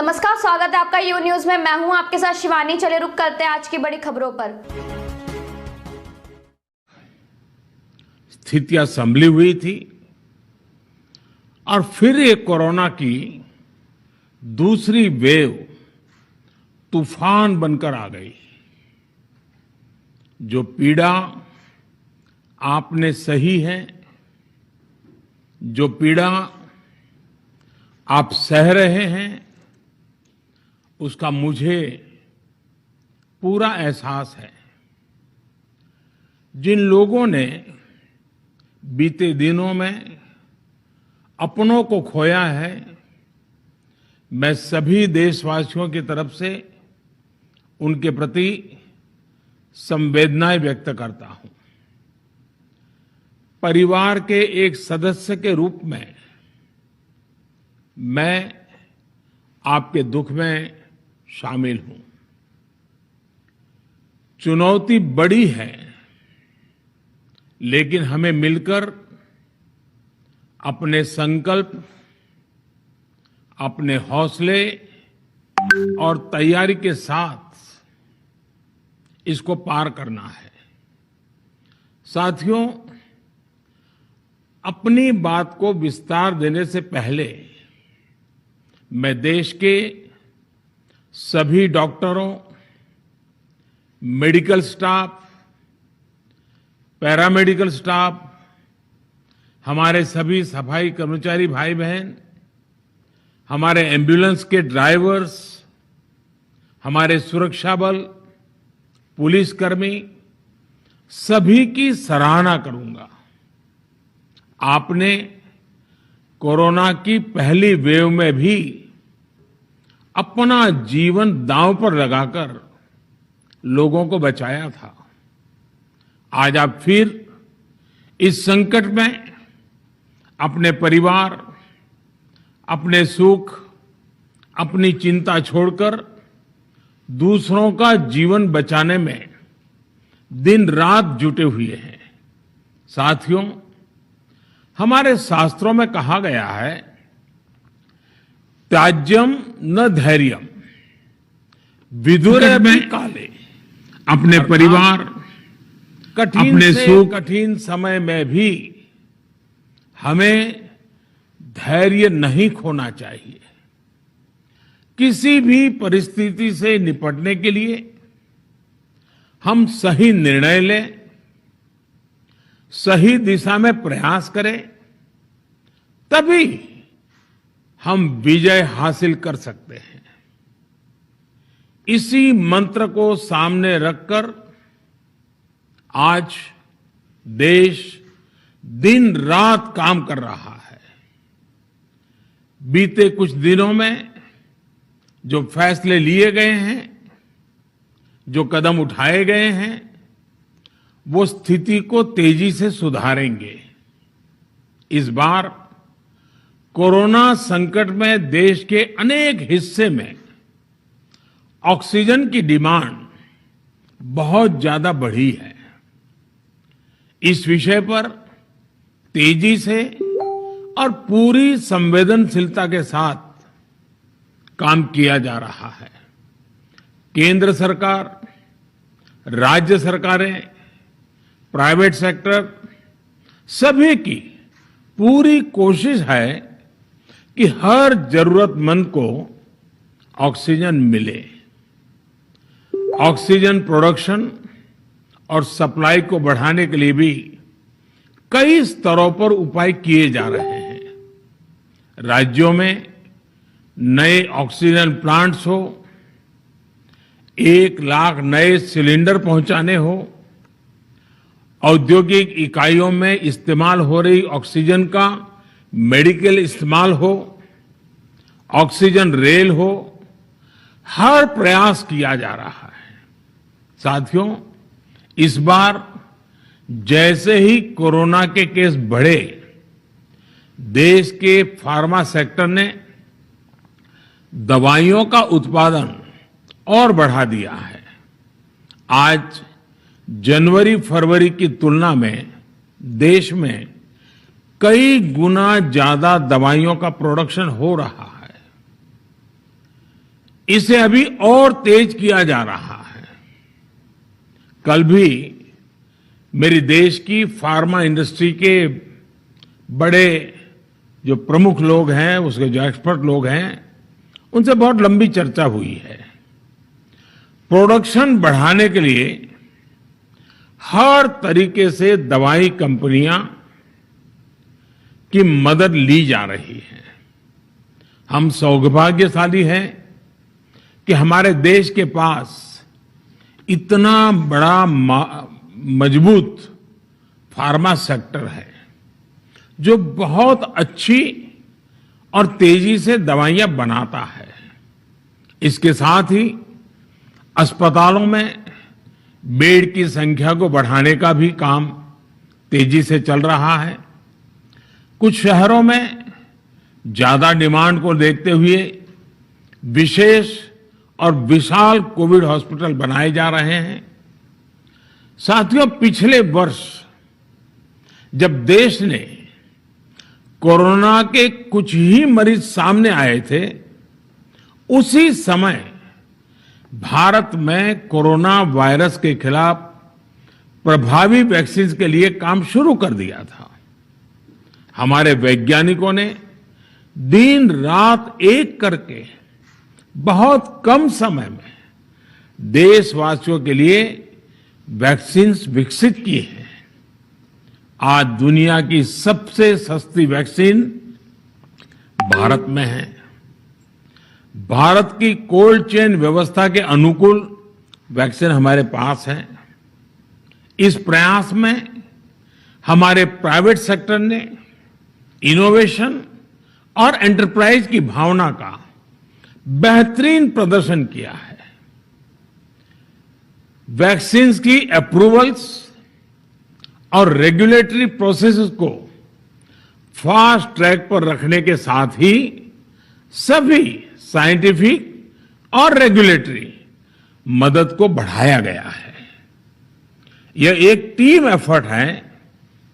नमस्कार, स्वागत है आपका यू न्यूज में। मैं हूं आपके साथ शिवानी। चले रुक करते हैं आज की बड़ी खबरों पर। स्थितियां संभली हुई थी और फिर एक कोरोना की दूसरी वेव तूफान बनकर आ गई। जो पीड़ा आपने सही है, जो पीड़ा आप सह रहे हैं, उसका मुझे पूरा एहसास है। जिन लोगों ने बीते दिनों में अपनों को खोया है, मैं सभी देशवासियों की तरफ से उनके प्रति संवेदनाएं व्यक्त करता हूं। परिवार के एक सदस्य के रूप में मैं आपके दुख में शामिल हूं। चुनौती बड़ी है, लेकिन हमें मिलकर अपने संकल्प, अपने हौसले और तैयारी के साथ इसको पार करना है। साथियों, अपनी बात को विस्तार देने से पहले मैं देश के सभी डॉक्टरों, मेडिकल स्टाफ, पैरामेडिकल स्टाफ, हमारे सभी सफाई कर्मचारी भाई बहन, हमारे एम्बुलेंस के ड्राइवर्स, हमारे सुरक्षा बल, पुलिसकर्मी, सभी की सराहना करूंगा। आपने कोरोना की पहली वेव में भी अपना जीवन दांव पर लगाकर लोगों को बचाया था। आज आप फिर इस संकट में अपने परिवार, अपने सुख, अपनी चिंता छोड़कर दूसरों का जीवन बचाने में दिन रात जुटे हुए हैं। साथियों, हमारे शास्त्रों में कहा गया है, त्याज्यम न धैर्यम विदुरभी काले। अपने परिवार, अपने सुख, कठिन समय में भी हमें धैर्य नहीं खोना चाहिए। किसी भी परिस्थिति से निपटने के लिए हम सही निर्णय लें, सही दिशा में प्रयास करें, तभी हम विजय हासिल कर सकते हैं। इसी मंत्र को सामने रखकर आज देश दिन रात काम कर रहा है। बीते कुछ दिनों में जो फैसले लिए गए हैं, जो कदम उठाए गए हैं, वो स्थिति को तेजी से सुधारेंगे। इस बार कोरोना संकट में देश के अनेक हिस्से में ऑक्सीजन की डिमांड बहुत ज्यादा बढ़ी है। इस विषय पर तेजी से और पूरी संवेदनशीलता के साथ काम किया जा रहा है। केंद्र सरकार, राज्य सरकारें, प्राइवेट सेक्टर, सभी की पूरी कोशिश है कि हर जरूरतमंद को ऑक्सीजन मिले। ऑक्सीजन प्रोडक्शन और सप्लाई को बढ़ाने के लिए भी कई स्तरों पर उपाय किए जा रहे हैं। राज्यों में नए ऑक्सीजन प्लांट्स हो, 1 लाख नए सिलेंडर पहुंचाने हो, औद्योगिक इकाइयों में इस्तेमाल हो रही ऑक्सीजन का मेडिकल इस्तेमाल हो, ऑक्सीजन रेल हो, हर प्रयास किया जा रहा है। साथियों, इस बार जैसे ही कोरोना के केस बढ़े, देश के फार्मा सेक्टर ने दवाइयों का उत्पादन और बढ़ा दिया है। आज जनवरी फरवरी की तुलना में देश में कई गुना ज्यादा दवाइयों का प्रोडक्शन हो रहा है। इसे अभी और तेज किया जा रहा है। कल भी मेरी देश की फार्मा इंडस्ट्री के बड़े जो प्रमुख लोग हैं, उसके जो एक्सपर्ट लोग हैं, उनसे बहुत लंबी चर्चा हुई है। प्रोडक्शन बढ़ाने के लिए हर तरीके से दवाई कंपनियां की मदद ली जा रही है। हम सौभाग्यशाली हैं कि हमारे देश के पास इतना बड़ा मजबूत फार्मा सेक्टर है जो बहुत अच्छी और तेजी से दवाइयां बनाता है। इसके साथ ही अस्पतालों में बेड की संख्या को बढ़ाने का भी काम तेजी से चल रहा है। कुछ शहरों में ज्यादा डिमांड को देखते हुए विशेष और विशाल कोविड हॉस्पिटल बनाए जा रहे हैं। साथियों, पिछले वर्ष जब देश ने कोरोना के कुछ ही मरीज सामने आए थे, उसी समय भारत में कोरोना वायरस के खिलाफ प्रभावी वैक्सीन के लिए काम शुरू कर दिया था। हमारे वैज्ञानिकों ने दिन रात एक करके बहुत कम समय में देशवासियों के लिए वैक्सीन विकसित की है। आज दुनिया की सबसे सस्ती वैक्सीन भारत में है। भारत की कोल्ड चेन व्यवस्था के अनुकूल वैक्सीन हमारे पास है। इस प्रयास में हमारे प्राइवेट सेक्टर ने इनोवेशन और एंटरप्राइज की भावना का बेहतरीन प्रदर्शन किया है। वैक्सीन्स की अप्रूवल्स और रेगुलेटरी प्रोसेसेस को फास्ट ट्रैक पर रखने के साथ ही सभी साइंटिफिक और रेगुलेटरी मदद को बढ़ाया गया है। यह एक टीम एफर्ट है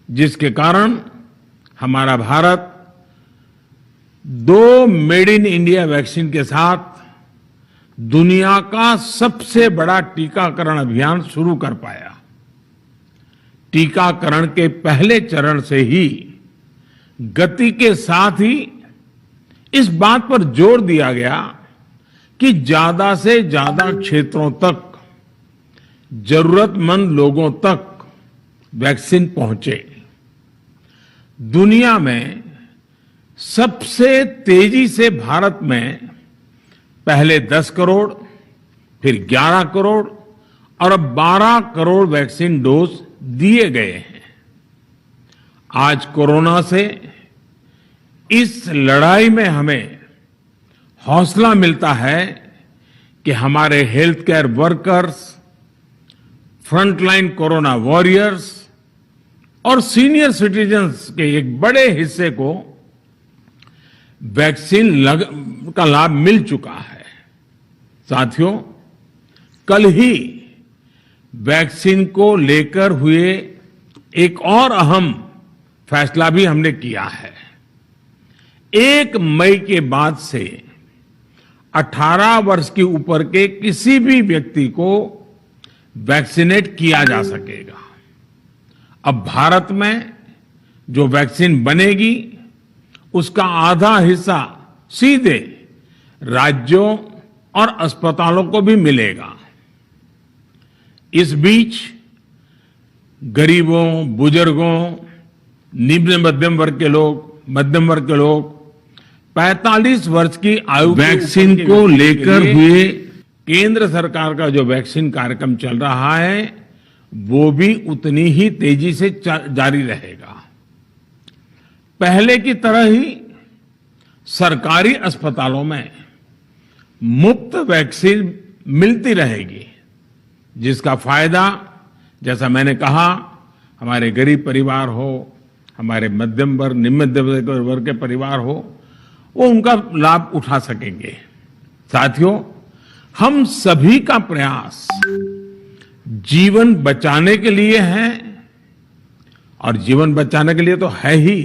जिसके कारण हमारा Bharat 2 made in India vaccine के साथ दुनिया का सबसे बड़ा टीकाकरण अभियान शुरू कर पाया। टीकाकरण के पहले चरण से ही गति के साथ ही इस बात पर जोर दिया गया कि ज्यादा से ज्यादा क्षेत्रों तक, जरूरतमंद लोगों तक वैक्सीन पहुंचे। दुनिया में सबसे तेजी से भारत में पहले 10 करोड़, फिर 11 करोड़ और अब 12 करोड़ वैक्सीन डोज दिए गए हैं। आज कोरोना से इस लड़ाई में हमें हौसला मिलता है कि हमारे health care workers, frontline corona warriors और सीनियर सिटीजन्स के एक बड़े हिस्से को वैक्सीन का लाभ मिल चुका है। साथियों, कल ही वैक्सीन को लेकर हुए एक और अहम फैसला भी हमने किया है। 1 मई के बाद से 18 वर्ष के ऊपर के किसी भी व्यक्ति को वैक्सीनेट किया जा सकेगा। अब भारत में जो वैक्सीन बनेगी उसका आधा हिस्सा सीधे राज्यों और अस्पतालों को भी मिलेगा। इस बीच गरीबों, बुजुर्गों, निम्न मध्यम वर्ग के लोग 45 वर्ष की आयु वैक्सीन को लेकर हुए केंद्र सरकार का जो वैक्सीन कार्यक्रम चल रहा है वो भी उतनी ही तेजी से जारी रहेगा। पहले की तरह ही सरकारी अस्पतालों में मुफ्त वैक्सीन मिलती रहेगी, जिसका फायदा, जैसा मैंने कहा, हमारे गरीब परिवार हो, हमारे मध्यम वर्ग, निम्न मध्यम वर्ग के परिवार हो, वो उनका लाभ उठा सकेंगे। साथियों, हम सभी का प्रयास जीवन बचाने के लिए है और जीवन बचाने के लिए तो है ही,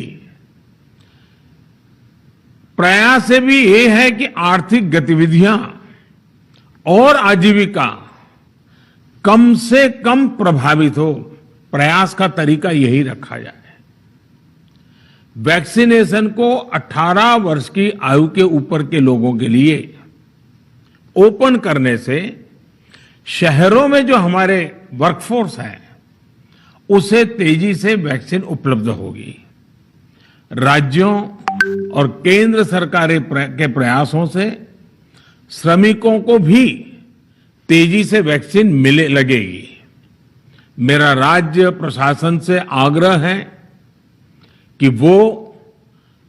प्रयास से भी ये है कि आर्थिक गतिविधियां और आजीविका कम से कम प्रभावित हो, प्रयास का तरीका यही रखा जाए। वैक्सीनेशन को 18 वर्ष की आयु के ऊपर के लोगों के लिए ओपन करने से शहरों में जो हमारे वर्कफोर्स है उसे तेजी से वैक्सीन उपलब्ध होगी। राज्यों और केंद्र सरकार के प्रयासों से श्रमिकों को भी तेजी से वैक्सीन मिले लगेगी। मेरा राज्य प्रशासन से आग्रह है कि वो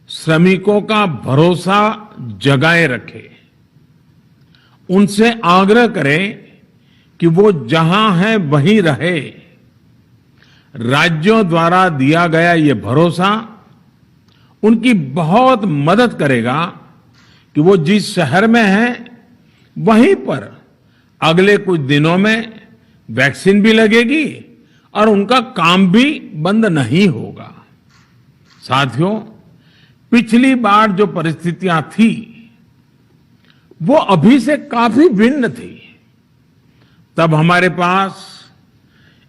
श्रमिकों का भरोसा जगाए रखे। उनसे आग्रह करें कि वो जहां है वहीं रहे। राज्यों द्वारा दिया गया ये भरोसा उनकी बहुत मदद करेगा कि वो जिस शहर में हैं वहीं पर अगले कुछ दिनों में वैक्सीन भी लगेगी और उनका काम भी बंद नहीं होगा। साथियों, पिछली बार जो परिस्थितियां थी वो अभी से काफी भिन्न थी। तब हमारे पास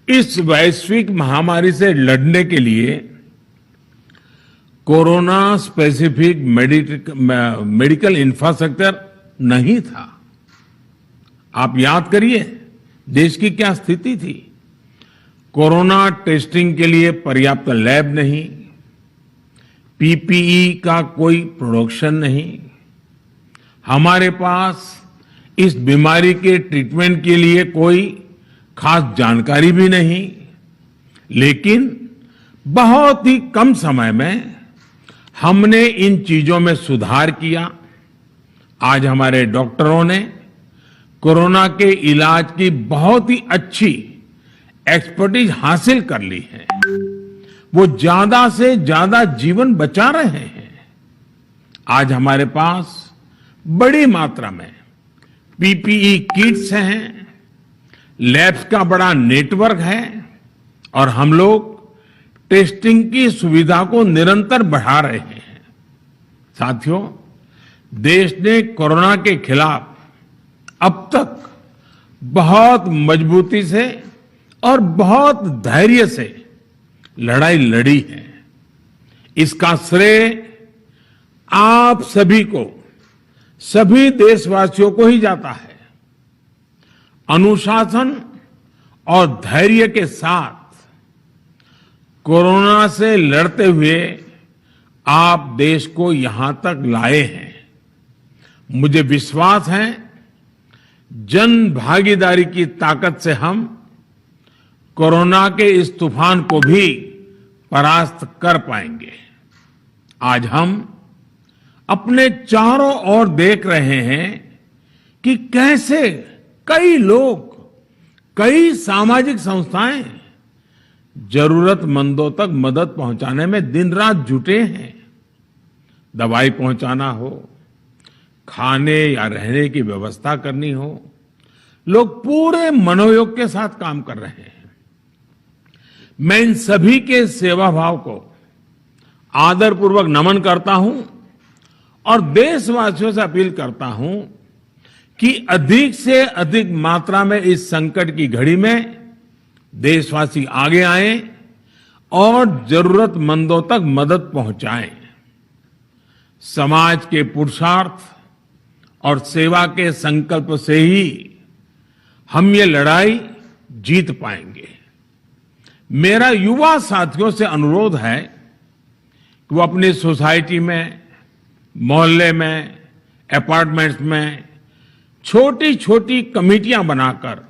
इस वैश्विक महामारी से लड़ने के लिए कोरोना स्पेसिफिक मेडिकल इंफ्रास्ट्रक्चर नहीं था। आप याद करिए देश की क्या स्थिति थी। कोरोना टेस्टिंग के लिए पर्याप्त लैब नहीं, पीपीई का कोई प्रोडक्शन नहीं, हमारे पास इस बीमारी के ट्रीटमेंट के लिए कोई खास जानकारी भी नहीं। लेकिन बहुत ही कम समय में हमने इन चीजों में सुधार किया। आज हमारे डॉक्टरों ने कोरोना के इलाज की बहुत ही अच्छी एक्सपर्टीज हासिल कर ली है। वो ज्यादा से ज्यादा जीवन बचा रहे हैं। आज हमारे पास बड़ी मात्रा में पीपीई किट्स हैं, लैब्स का बड़ा नेटवर्क है और हम लोग टेस्टिंग की सुविधा को निरंतर बढ़ा रहे हैं। साथियों, देश ने कोरोना के खिलाफ अब तक बहुत मजबूती से और बहुत धैर्य से लड़ाई लड़ी है। इसका श्रेय आप सभी को, सभी देशवासियों को ही जाता है। अनुशासन और धैर्य के साथ कोरोना से लड़ते हुए आप देश को यहां तक लाए हैं। मुझे विश्वास है जन भागीदारी की ताकत से हम कोरोना के इस तूफान को भी परास्त कर पाएंगे। आज हम अपने चारों ओर देख रहे हैं कि कैसे कई लोग, कई सामाजिक संस्थाएं जरूरतमंदों तक मदद पहुंचाने में दिन रात जुटे हैं। दवाई पहुंचाना हो, खाने या रहने की व्यवस्था करनी हो, लोग पूरे मनोयोग के साथ काम कर रहे हैं। मैं इन सभी के सेवा भाव को आदरपूर्वक नमन करता हूं और देशवासियों से अपील करता हूं कि अधिक से अधिक मात्रा में इस संकट की घड़ी में देशवासी आगे आएं और जरूरतमंदों तक मदद पहुंचाएं। समाज के पुरुषार्थ और सेवा के संकल्प से ही हम ये लड़ाई जीत पाएंगे। मेरा युवा साथियों से अनुरोध है कि वो अपनी सोसाइटी में, मोहल्ले में, अपार्टमेंट्स में छोटी छोटी कमेटियां बनाकर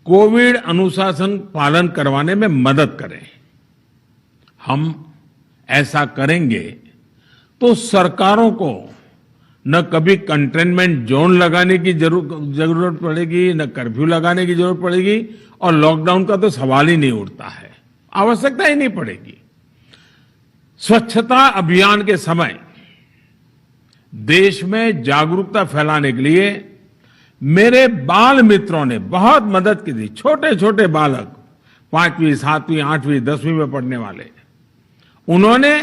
कोविड अनुशासन पालन करवाने में मदद करें। हम ऐसा करेंगे तो सरकारों को न कभी कंटेनमेंट जोन लगाने की जरूरत पड़ेगी, न कर्फ्यू लगाने की जरूरत पड़ेगी और लॉकडाउन का तो सवाल ही नहीं उठता है, आवश्यकता ही नहीं पड़ेगी। स्वच्छता अभियान के समय देश में जागरूकता फैलाने के लिए मेरे बाल मित्रों ने बहुत मदद की थी। छोटे छोटे बालक, 5वीं, 7वीं, 8वीं, 10वीं में पढ़ने वाले, उन्होंने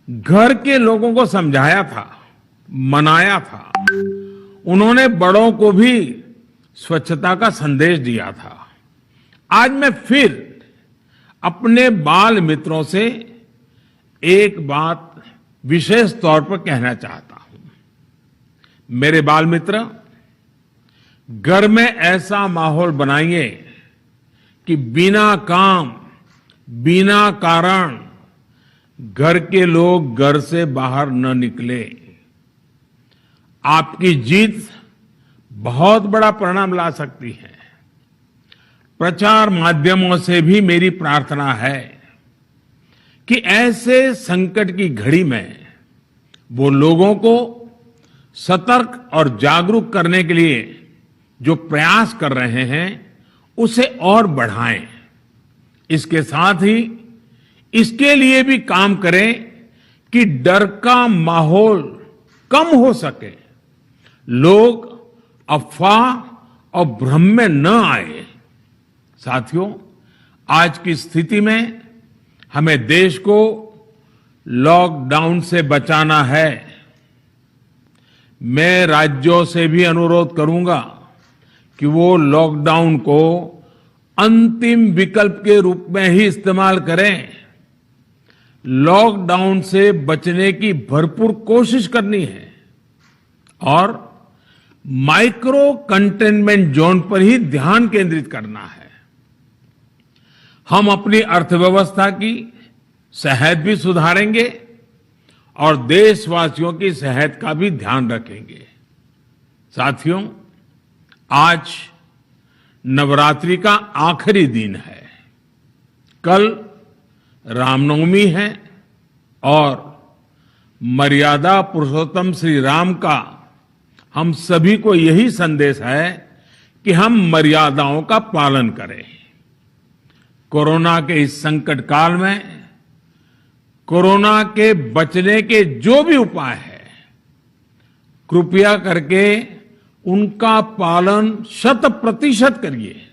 घर के लोगों को समझाया था, मनाया था। उन्होंने बड़ों को भी स्वच्छता का संदेश दिया था। आज मैं फिर अपने बाल मित्रों से एक बात विशेष तौर पर कहना चाहता हूं। मेरे बाल मित्र, घर में ऐसा माहौल बनाइए कि बिना काम, बिना कारण घर के लोग घर से बाहर न निकले। आपकी जीत बहुत बड़ा परिणाम ला सकती है। प्रचार माध्यमों से भी मेरी प्रार्थना है कि ऐसे संकट की घड़ी में वो लोगों को सतर्क और जागरूक करने के लिए जो प्रयास कर रहे हैं उसे और बढ़ाएं। इसके साथ ही इसके लिए भी काम करें कि डर का माहौल कम हो सके, लोग अफवाह और भ्रम में न आए। साथियों, आज की स्थिति में हमें देश को लॉकडाउन से बचाना है। मैं राज्यों से भी अनुरोध करूंगा कि वो लॉकडाउन को अंतिम विकल्प के रूप में ही इस्तेमाल करें। लॉकडाउन से बचने की भरपूर कोशिश करनी है और माइक्रो कंटेनमेंट जोन पर ही ध्यान केंद्रित करना है। हम अपनी अर्थव्यवस्था की सेहत भी सुधारेंगे और देशवासियों की सेहत का भी ध्यान रखेंगे। साथियों, आज नवरात्रि का आखिरी दिन है। कल रामनवमी है और मर्यादा पुरुषोत्तम श्री राम का हम सभी को यही संदेश है कि हम मर्यादाओं का पालन करें। कोरोना के इस संकट काल में कोरोना के बचने के जो भी उपाय है, कृपया करके उनका पालन 100% करिए।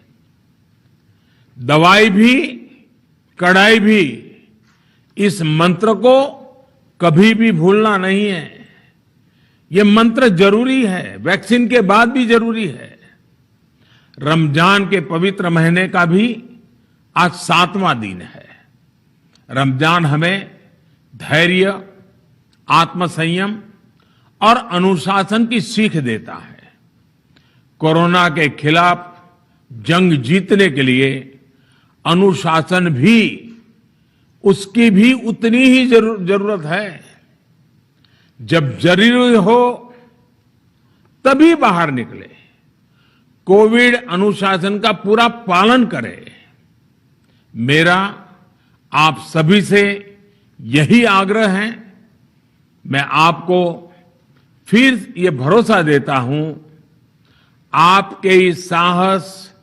दवाई भी, कड़ाई भी, इस मंत्र को कभी भी भूलना नहीं है। ये मंत्र जरूरी है, वैक्सीन के बाद भी जरूरी है। रमजान के पवित्र महीने का भी आज 7वां दिन है। रमजान हमें धैर्य, आत्मसंयम और अनुशासन की सीख देता है। कोरोना के खिलाफ जंग जीतने के लिए अनुशासन भी, उसकी भी उतनी ही जरूरत है। जब जरूरी हो तभी बाहर निकले। कोविड अनुशासन का पूरा पालन करें। मेरा आप सभी से यही आग्रह है। मैं आपको फिर ये भरोसा देता हूं, आपके इस साहस,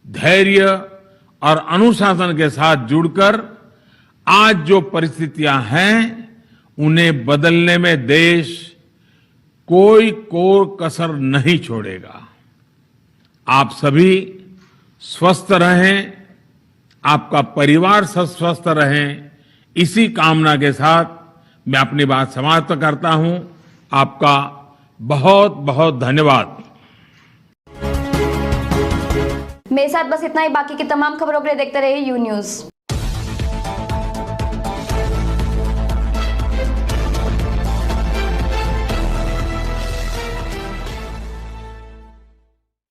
धैर्य और अनुशासन के साथ जुड़कर आज जो परिस्थितियां हैं उन्हें बदलने में देश कोई कोर कसर नहीं छोड़ेगा। आप सभी स्वस्थ रहें, आपका परिवार स्वस्थ रहे, इसी कामना के साथ मैं अपनी बात समाप्त करता हूं। आपका बहुत बहुत धन्यवाद। मेरे साथ बस इतना ही। बाकी की तमाम खबरों के लिए देखते रहिए यू न्यूज।